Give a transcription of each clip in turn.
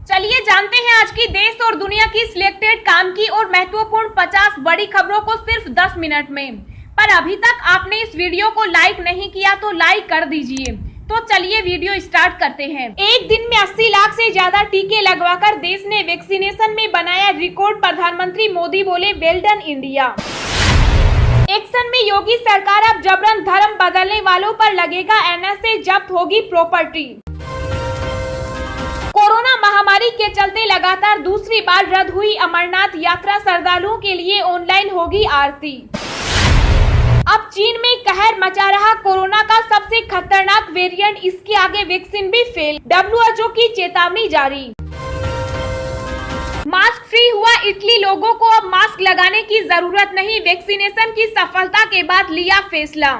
चलिए जानते हैं आज की देश और दुनिया की सिलेक्टेड काम की और महत्वपूर्ण 50 बड़ी खबरों को सिर्फ 10 मिनट में। पर अभी तक आपने इस वीडियो को लाइक नहीं किया तो लाइक कर दीजिए। तो चलिए वीडियो स्टार्ट करते हैं। एक दिन में 80 लाख से ज्यादा टीके लगवाकर देश ने वैक्सीनेशन में बनाया रिकॉर्ड। प्रधानमंत्री मोदी बोले वेल डन इंडिया। एक्शन में योगी सरकार, अब जबरन धर्म बदलने वालों पर लगेगा एनएसए, जब्त होगी प्रॉपर्टी। कोरोना महामारी के चलते लगातार दूसरी बार रद्द हुई अमरनाथ यात्रा, श्रद्धालुओं के लिए ऑनलाइन होगी आरती। अब चीन में कहर मचा रहा कोरोना का सबसे खतरनाक वेरिएंट, इसके आगे वैक्सीन भी फेल, WHO की चेतावनी जारी। मास्क फ्री हुआ इटली, लोगों को अब मास्क लगाने की जरूरत नहीं, वैक्सीनेशन की सफलता के बाद लिया फैसला।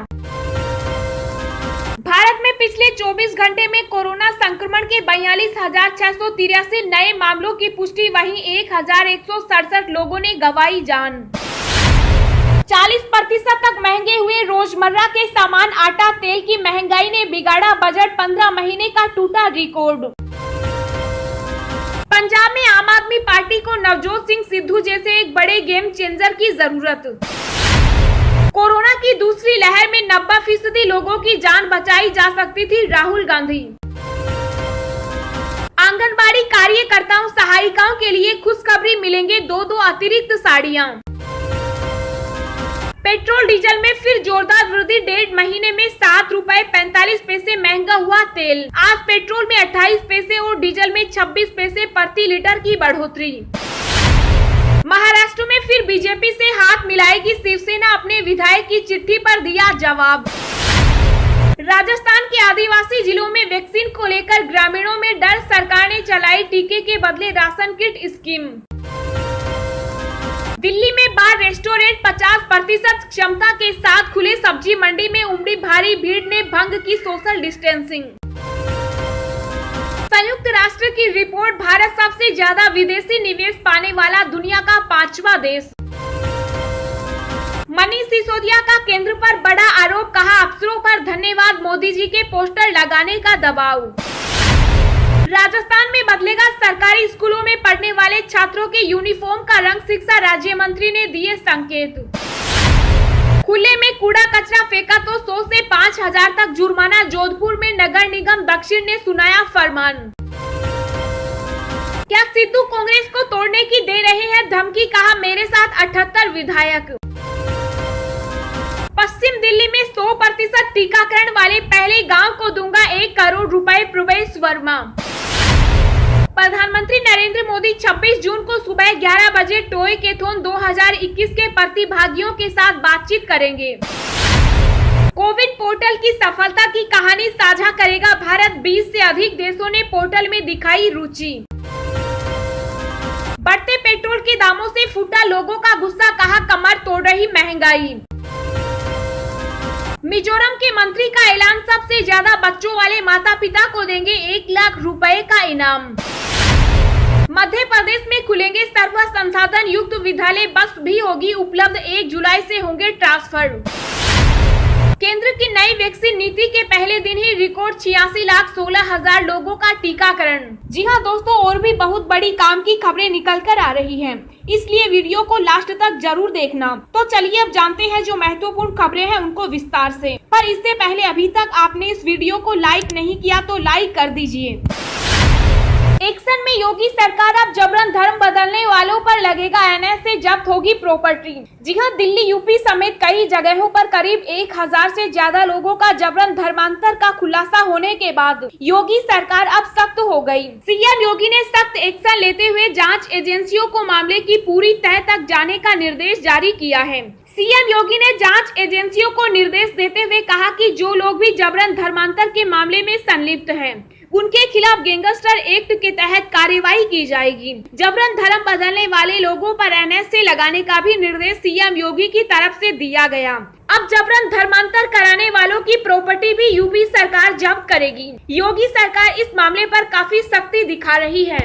भारत में पिछले 24 घंटे में कोरोना संक्रमण के 42,683 नए मामलों की पुष्टि, वहीं 1,167 लोगों ने गंवाई जान। 40% तक महंगे हुए रोजमर्रा के सामान, आटा तेल की महंगाई ने बिगाड़ा बजट, 15 महीने का टूटा रिकॉर्ड। पंजाब में आम आदमी पार्टी को नवजोत सिंह सिद्धू जैसे एक बड़े गेम चेंजर की जरूरत। कोरोना की दूसरी लहर में 90% लोगों की जान बचाई जा सकती थी, राहुल गांधी। आंगनबाड़ी कार्यकर्ताओं सहायिकाओं के लिए खुशखबरी, मिलेंगे 2 अतिरिक्त साड़ियां। पेट्रोल डीजल में फिर जोरदार वृद्धि, 1.5 महीने में 7 रुपए 45 पैसे महंगा हुआ तेल। आज पेट्रोल में 28 पैसे और डीजल में 26 पैसे प्रति लीटर की बढ़ोतरी। महाराष्ट्र में फिर बीजेपी से हाथ मिलाएगी शिवसेना, अपने विधायक की चिट्ठी पर दिया जवाब। राजस्थान के आदिवासी जिलों में वैक्सीन को लेकर ग्रामीणों में डर, सरकार ने चलाई टीके के बदले राशन किट स्कीम। दिल्ली में बार रेस्टोरेंट 50% क्षमता के साथ खुले, सब्जी मंडी में उमड़ी भारी भीड़ ने भंग की सोशल डिस्टेंसिंग। संयुक्त राष्ट्र की रिपोर्ट, भारत सबसे ज्यादा विदेशी निवेश पाने वाला दुनिया का 5वां देश। मनीष सिसोदिया का केंद्र पर बड़ा आरोप, कहा अफसरों पर धन्यवाद मोदी जी के पोस्टर लगाने का दबाव। राजस्थान में बदलेगा सरकारी स्कूलों में पढ़ने वाले छात्रों के यूनिफॉर्म का रंग, शिक्षा राज्य मंत्री ने दिए संकेत। खुले में कूड़ा कचरा फेंका तो 100 से 5,000 तक जुर्माना, जोधपुर में नगर निगम दक्षिण ने सुनाया फरमान। क्या सिद्धू कांग्रेस को तोड़ने की दे रहे हैं धमकी, कहा मेरे साथ 78 विधायक। पश्चिम दिल्ली में 100% टीकाकरण वाले पहले गांव को दूंगा 1 करोड़ रुपए, प्रवेश वर्मा। प्रधानमंत्री नरेंद्र मोदी 26 जून को सुबह 11 बजे टॉय कैथॉन 2021 के प्रतिभागियों के साथ बातचीत करेंगे। कोविन पोर्टल की सफलता की कहानी साझा करेगा भारत, 20 से अधिक देशों ने पोर्टल में दिखाई रुचि। बढ़ते पेट्रोल के दामों से फूटा लोगों का गुस्सा, कहा कमर तोड़ रही महंगाई। मिजोरम के मंत्री का ऐलान, सबसे ज्यादा बच्चों वाले माता पिता को देंगे 1 लाख रुपए का इनाम। मध्य प्रदेश में खुलेंगे सर्व संसाधन युक्त विद्यालय, बस भी होगी उपलब्ध, 1 जुलाई से होंगे ट्रांसफर। केंद्र की नई वैक्सीन नीति के पहले दिन ही रिकॉर्ड 86,16,000 लोगों का टीकाकरण। जी हां दोस्तों, और भी बहुत बड़ी काम की खबरें निकल कर आ रही हैं, इसलिए वीडियो को लास्ट तक जरूर देखना। तो चलिए अब जानते हैं जो महत्वपूर्ण खबरें हैं उनको विस्तार से। पर इससे पहले अभी तक आपने इस वीडियो को लाइक नहीं किया तो लाइक कर दीजिए। एक्शन में योगी सरकार, अब जबरन धर्म बदलने वालों पर लगेगा एनएसए, जब्त होगी प्रॉपर्टी। जी हां, दिल्ली यूपी समेत कई जगहों पर करीब 1,000 से ज्यादा लोगों का जबरन धर्मांतर का खुलासा होने के बाद योगी सरकार अब सख्त हो गई। सीएम योगी ने सख्त एक्शन लेते हुए जांच एजेंसियों को मामले की पूरी तह तक जाने का निर्देश जारी किया है। सीएम योगी ने जांच एजेंसियों को निर्देश देते हुए कहा कि जो लोग भी जबरन धर्मांतर के मामले में संलिप्त हैं, उनके खिलाफ गैंगस्टर एक्ट के तहत कार्रवाई की जाएगी। जबरन धर्म बदलने वाले लोगों पर एनएसए लगाने का भी निर्देश सीएम योगी की तरफ से दिया गया। अब जबरन धर्मांतर कराने वालों की प्रॉपर्टी भी यूपी सरकार जब्त करेगी। योगी सरकार इस मामले पर काफी सख्ती दिखा रही है।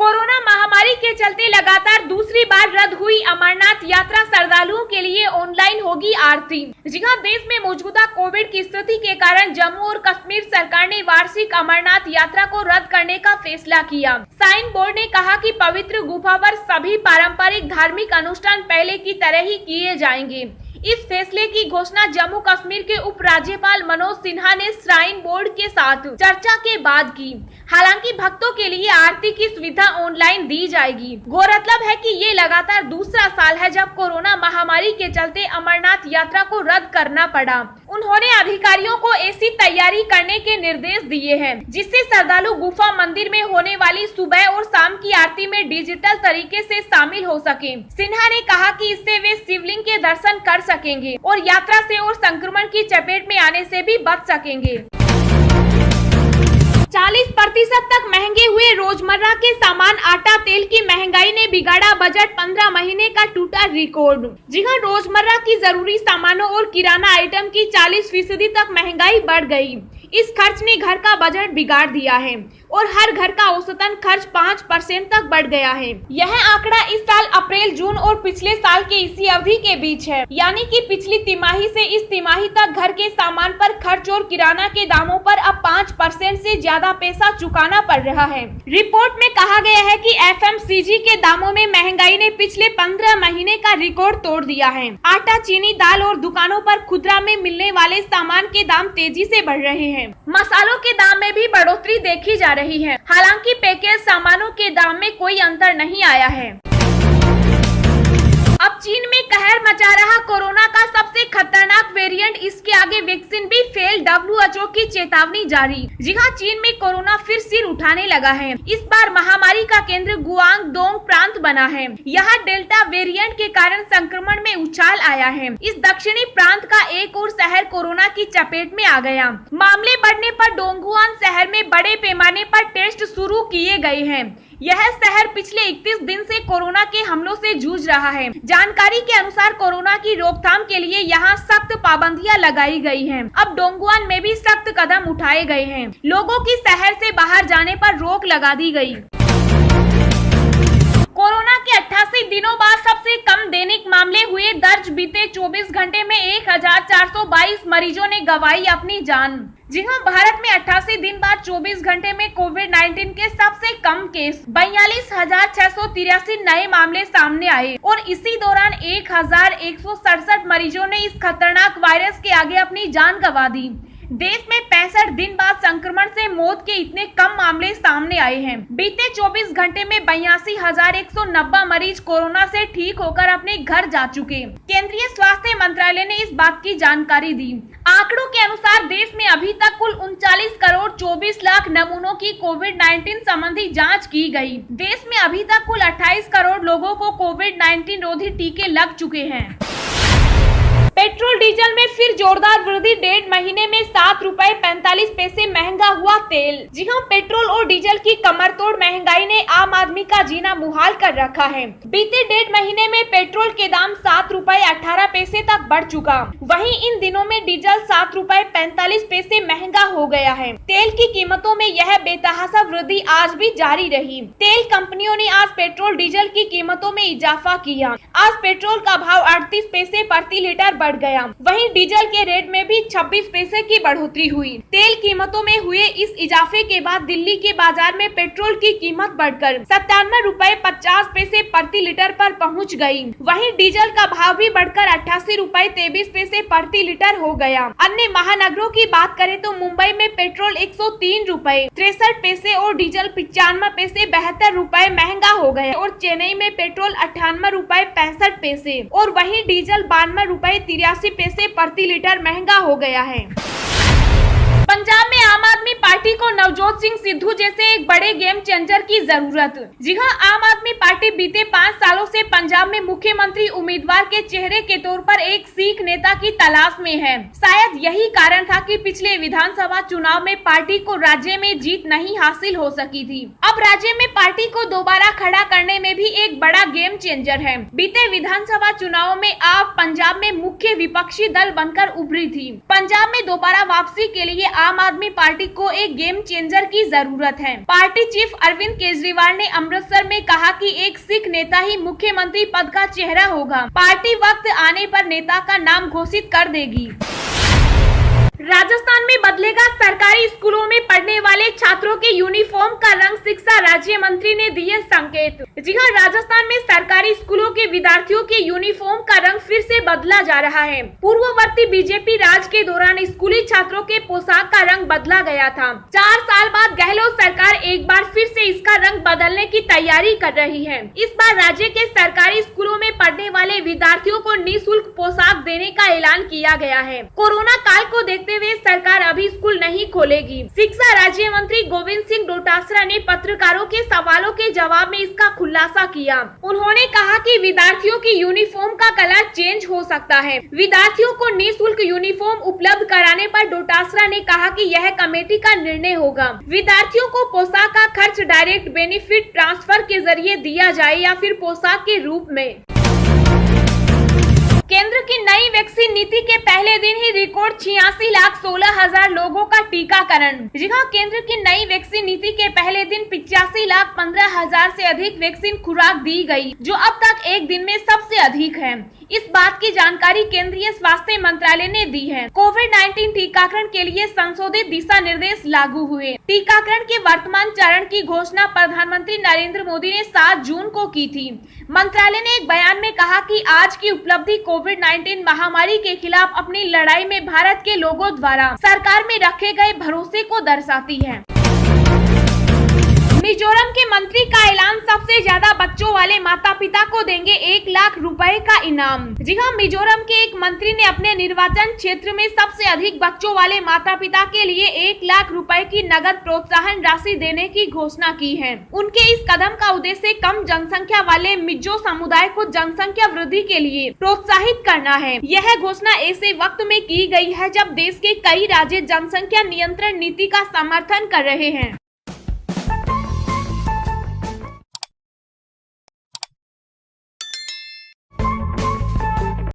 कोरोना महामारी के चलते लगातार दूसरी बार रद्द हुई अमरनाथ यात्रा श्रद्धालुओं के लिए ऑनलाइन होगी आरती। जी हां, देश में मौजूदा कोविड की स्थिति के कारण जम्मू और कश्मीर सरकार ने वार्षिक अमरनाथ यात्रा को रद्द करने का फैसला किया। साइन बोर्ड ने कहा कि पवित्र गुफा पर सभी पारंपरिक धार्मिक अनुष्ठान पहले की तरह ही किए जाएंगे। इस फैसले की घोषणा जम्मू कश्मीर के उपराज्यपाल मनोज सिन्हा ने श्राइन बोर्ड के साथ चर्चा के बाद की। हालांकि भक्तों के लिए आरती की सुविधा ऑनलाइन दी जाएगी। गौरतलब है कि ये लगातार दूसरा साल है जब कोरोना महामारी के चलते अमरनाथ यात्रा को रद्द करना पड़ा। उन्होंने अधिकारियों को ऐसी तैयारी करने के निर्देश दिए हैं जिससे श्रद्धालु गुफा मंदिर में होने वाली सुबह और शाम की आरती में डिजिटल तरीके से शामिल हो सके। सिन्हा ने कहा कि इससे वे शिवलिंग के दर्शन कर सकेंगे और यात्रा से और संक्रमण की चपेट में आने से भी बच सकेंगे। 40% तक महंगे हुए रोजमर्रा के सामान आटा तेल की महंगाई ने बिगाड़ा बजट, 15 महीने का टूटा रिकॉर्ड। जी हां, रोजमर्रा की जरूरी सामानों और किराना आइटम की 40% तक महंगाई बढ़ गई। इस खर्च ने घर का बजट बिगाड़ दिया है और हर घर का औसतन खर्च 5% तक बढ़ गया है। यह आंकड़ा इस साल अप्रैल, जून और पिछले साल के इसी अवधि के बीच है, यानी कि पिछली तिमाही से इस तिमाही तक घर के सामान पर खर्च और किराना के दामों पर अब 5% से ज्यादा पैसा चुकाना पड़ रहा है। रिपोर्ट में कहा गया है कि FMCG के दामों में महंगाई ने पिछले 15 महीने का रिकॉर्ड तोड़ दिया है। आटा, चीनी, दाल और दुकानों पर खुदरा में मिलने वाले सामान के दाम तेजी से बढ़ रहे हैं। मसालों के दाम में भी बढ़ोतरी देखी जा रही है। हालांकि पैकेज सामानों के दाम में कोई अंतर नहीं आया है। अब चीन में कहर मचा रहा कोरोना का सबसे खतरनाक वेरिएंट, इसके आगे वैक्सीन भी फेल, WHO की चेतावनी जारी। जी हां, चीन में कोरोना फिर सिर उठाने लगा है। इस बार महामारी का केंद्र गुआंगडोंग प्रांत बना है। यहाँ डेल्टा वेरिएंट के कारण संक्रमण में उछाल आया है। इस दक्षिणी प्रांत का एक और शहर कोरोना की चपेट में आ गया। मामले बढ़ने पर डोंगुआन शहर में बड़े पैमाने पर टेस्ट शुरू किए गए हैं। यह शहर पिछले 31 दिन से कोरोना के हमलों से जूझ रहा है। जानकारी के अनुसार कोरोना की रोकथाम के लिए यहाँ सख्त पाबंदियां लगाई गई हैं। अब डोंगुआन में भी सख्त कदम उठाए गए हैं। लोगों की शहर से बाहर जाने पर रोक लगा दी गई। कोरोना के 88 दिनों बाद सबसे कम दैनिक मामले हुए दर्ज। बीते 24 घंटे में 1422 मरीजों ने गंवाई अपनी जान। जी हां, भारत में 88 दिन बाद 24 घंटे में कोविड-19 के सबसे कम केस 42,683 नए मामले सामने आए और इसी दौरान 1,167 मरीजों ने इस खतरनाक वायरस के आगे अपनी जान गंवा दी। देश में 65 दिन बाद संक्रमण से मौत के इतने कम मामले सामने आए हैं। बीते 24 घंटे में 82,190 मरीज कोरोना से ठीक होकर अपने घर जा चुके। केंद्रीय स्वास्थ्य मंत्रालय ने इस बात की जानकारी दी। आंकड़ों के अनुसार देश में अभी तक कुल 39 करोड़ 24 लाख नमूनों की कोविड-19 संबंधी जांच की गई। देश में अभी तक कुल 28 करोड़ लोगों को कोविड-19 रोधी टीके लग चुके हैं। पेट्रोल डीजल में फिर जोरदार वृद्धि, 1.5 महीने में 7 रुपए 45 पैसे महंगा हुआ तेल। जी हां, पेट्रोल और डीजल की कमरतोड़ महंगाई ने आम आदमी का जीना मुहाल कर रखा है। बीते 1.5 महीने में पेट्रोल के दाम 7 रुपए 18 पैसे तक बढ़ चुका। वहीं इन दिनों में डीजल 7 रुपए 45 पैसे महंगा हो गया है। तेल की कीमतों में यह बेतहाशा वृद्धि आज भी जारी रही। तेल कंपनियों ने आज पेट्रोल डीजल की कीमतों में इजाफा किया। आज पेट्रोल का भाव 38 पैसे प्रति लीटर बढ़ गया। वहीं डीजल के रेट में भी 26 पैसे की बढ़ोतरी हुई। तेल कीमतों में हुए इस इजाफे के बाद दिल्ली के बाजार में पेट्रोल की कीमत बढ़कर 97 रुपए 50 पैसे प्रति लीटर पर पहुंच गई। वहीं डीजल का भाव भी बढ़कर 88 रुपए 23 पैसे प्रति लीटर हो गया। अन्य महानगरों की बात करें तो मुंबई में पेट्रोल 103 रुपए 63 पैसे और डीजल 95 पैसे 72 रुपए महंगा हो गया और चेन्नई में पेट्रोल 98 रुपए 65 पैसे और वहीं डीजल 92 रुपए 83 पैसे प्रति लीटर महंगा हो गया है। पंजाब में आम आदमी पार्टी को नवजोत सिंह सिद्धू जैसे एक बड़े गेम चेंजर की जरूरत। जी हां, आम आदमी पार्टी बीते 5 सालों से पंजाब में मुख्यमंत्री उम्मीदवार के चेहरे के तौर पर एक सिख नेता की तलाश में है। शायद यही कारण था कि पिछले विधानसभा चुनाव में पार्टी को राज्य में जीत नहीं हासिल हो सकी थी। अब राज्य में पार्टी को दोबारा खड़ा करने में भी एक बड़ा गेम चेंजर है। बीते विधानसभा चुनाव में आप पंजाब में मुख्य विपक्षी दल बनकर उभरी थी। पंजाब में दोबारा वापसी के लिए आम आदमी पार्टी को एक गेम चेंजर की जरूरत है। पार्टी चीफ अरविंद केजरीवाल ने अमृतसर में कहा कि एक सिख नेता ही मुख्यमंत्री पद का चेहरा होगा। पार्टी वक्त आने पर नेता का नाम घोषित कर देगी। राजस्थान में बदलेगा सरकारी स्कूलों में पढ़ने वाले छात्रों के यूनिफॉर्म का रंग, शिक्षा राज्य मंत्री ने दिए संकेत। जी हां, राजस्थान में सरकारी स्कूलों के विद्यार्थियों के यूनिफॉर्म का रंग फिर से बदला जा रहा है। पूर्ववर्ती बीजेपी राज के दौरान स्कूली छात्रों के पोशाक का रंग बदला गया था। 4 साल बाद गहलोत सरकार एक बार फिर से इसका रंग बदलने की तैयारी कर रही है। इस बार राज्य के सरकारी स्कूलों में पढ़ने वाले विद्यार्थियों को निःशुल्क पोशाक देने का ऐलान किया गया है। कोरोना काल को देखते हुए सरकार अभी स्कूल नहीं खोलेगी। शिक्षा राज्य मंत्री गोविंद सिंह डोटासरा ने पत्रकारों के सवालों के जवाब में इसका खुलासा किया। उन्होंने कहा कि विद्यार्थियों की यूनिफॉर्म का कलर चेंज हो सकता है। विद्यार्थियों को निःशुल्क यूनिफॉर्म उपलब्ध कराने पर डोटासरा ने कहा कि यह कमेटी का निर्णय होगा। विद्यार्थियों को पोशाक का खर्च डायरेक्ट बेनिफिट ट्रांसफर के जरिए दिया जाए या फिर पोशाक के रूप में। केंद्र की नई वैक्सीन नीति के पहले दिन ही रिकॉर्ड 86,16,000 लोगों का टीकाकरण। जी हां, केंद्र की नई वैक्सीन नीति के पहले दिन 85,15,000 से अधिक वैक्सीन खुराक दी गई, जो अब तक एक दिन में सबसे अधिक है। इस बात की जानकारी केंद्रीय स्वास्थ्य मंत्रालय ने दी है। कोविड-19 टीकाकरण के लिए संशोधित दिशा निर्देश लागू हुए। टीकाकरण के वर्तमान चरण की घोषणा प्रधानमंत्री नरेंद्र मोदी ने 7 जून को की थी। मंत्रालय ने एक बयान में कहा कि आज की उपलब्धि कोविड-19 महामारी के खिलाफ अपनी लड़ाई में भारत के लोगों द्वारा सरकार में रखे गए भरोसे को दर्शाती है। मिजोरम के मंत्री का ऐलान, सबसे ज्यादा बच्चों वाले माता पिता को देंगे 1 लाख रुपए का इनाम। जी हां, मिजोरम के एक मंत्री ने अपने निर्वाचन क्षेत्र में सबसे अधिक बच्चों वाले माता पिता के लिए 1 लाख रुपए की नगद प्रोत्साहन राशि देने की घोषणा की है। उनके इस कदम का उद्देश्य कम जनसंख्या वाले मिजो समुदाय को जनसंख्या वृद्धि के लिए प्रोत्साहित करना है। यह घोषणा ऐसे वक्त में की गई है जब देश के कई राज्य जनसंख्या नियंत्रण नीति का समर्थन कर रहे हैं।